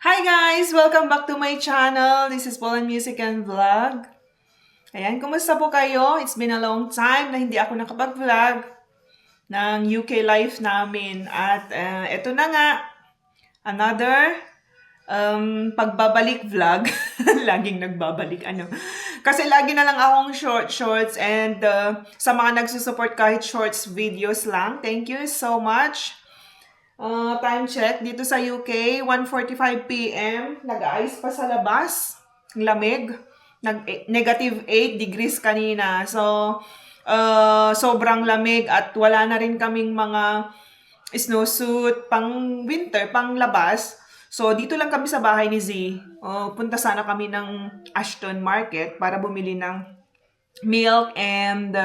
Hi guys! Welcome back to my channel. This is Poland Music and Vlog. Ayan, kumusta po kayo? It's been a long time na hindi ako nakapag-vlog ng UK life namin. At eto na nga, another pagbabalik vlog. Laging nagbabalik, Kasi lagi na lang akong shorts and sa mga nagsusupport kahit shorts videos lang. Thank you so much. Time check dito sa UK, 1:45 PM. Nag-ice pa sa labas. Lamig. Negative 8 degrees kanina. So, sobrang lamig at wala na rin kaming mga snowsuit pang winter, pang labas. So, dito lang kami sa bahay ni Z. Punta sana kami ng Ashton Market para bumili ng milk and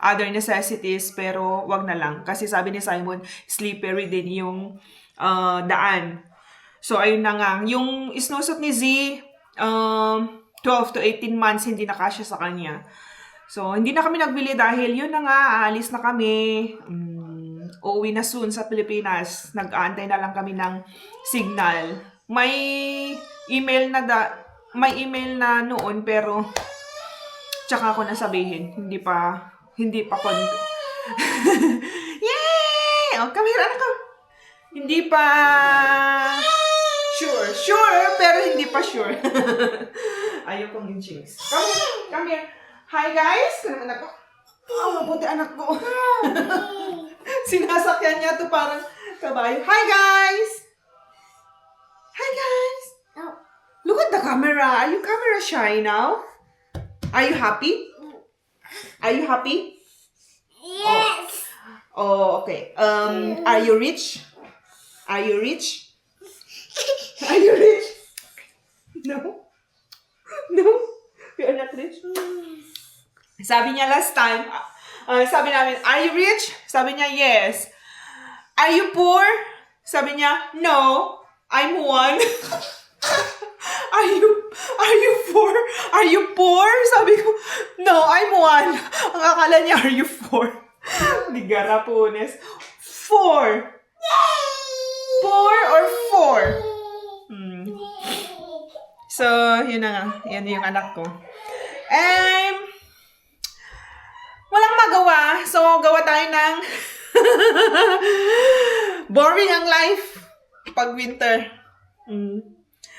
other necessities, pero wag na lang. Kasi sabi ni Simon, slippery din yung daan. So, ayun na nga. Yung snowsuit ni Z, 12 to 18 months, hindi na kasya sa kanya. So, hindi na kami nagbili dahil yun na nga, aalis na kami. Uuwi na soon sa Pilipinas. Nag-aantay na lang kami ng signal. May email na noon, pero tsaka ako nasabihin, hindi pa Yay! Come here, anak ko. Hindi pa sure, pero hindi pa sure. Ayokong i-jinx. Come here. Hi guys! Kaya anak ko. Mabuti anak ko. Sinasakyan niya to parang kabayo. Hi guys! Hi guys! Look at the camera. Are you camera shy now? Are you happy? Are you happy? Yes. Oh, okay. Are you rich? Are you rich? Are you rich? No? No? You're not rich? Sabi niya last time, sabi namin, are you rich? Sabi niya, yes. Are you poor? Sabi niya, no. I'm one. Are you poor? Are you poor? Sabi ko, no, I'm one. Ang akala niya, are you four? Di garapones. Four. Poor or four? So, yun na nga. Yan yung anak ko. Walang magawa. So, gawa tayo ng boring ang life pag winter.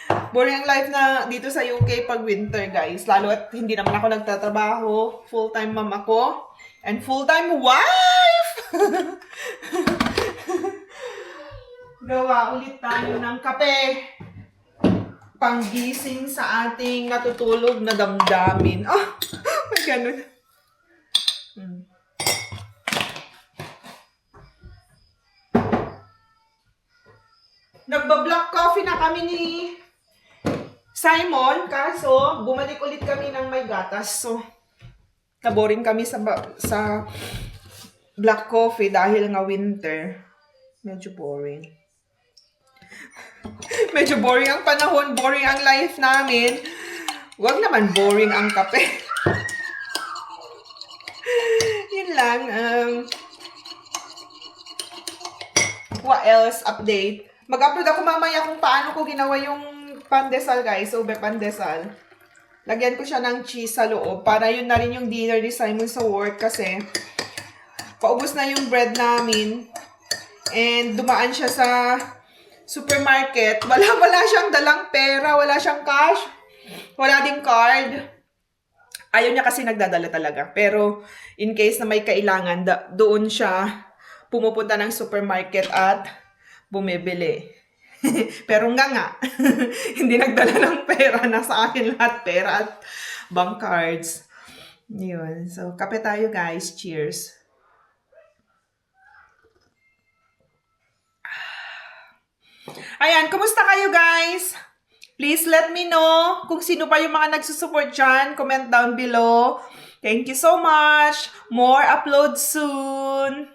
Boring ang life na dito sa UK pag winter, guys. Lalo at hindi naman ako nagtatrabaho. Full-time mom ako. And full-time wife! Gawa ulit tayo ng kape. Panggising sa ating natutulog na damdamin. Oh, may ganun. Nagba-black coffee na kami ni Simon, kaso bumalik ulit kami ng may gatas. So, naboring kami sa black coffee dahil nga winter. Medyo boring. Medyo boring ang panahon, boring ang life namin. Wag naman boring ang kape. Yun lang. What else? Update. Mag-upload ako mamaya kung paano ko ginawa yung pandesal, guys. Ube pandesal. Lagyan ko siya ng cheese sa loob para yun na rin yung dinner ni Simon sa work kasi paubos na yung bread namin. And dumaan siya sa supermarket. Wala siyang dalang pera. Wala siyang cash. Wala ding card. Ayaw niya kasi nagdadala talaga. Pero in case na may kailangan, doon siya pumupunta ng supermarket at bumibili. Pero nga, hindi nagdala ng pera. Nasa akin lahat pera at bank cards. Yun. So, kape tayo guys. Cheers. Ayan, kumusta kayo guys? Please let me know kung sino pa yung mga nagsusupport dyan. Comment down below. Thank you so much. More uploads soon.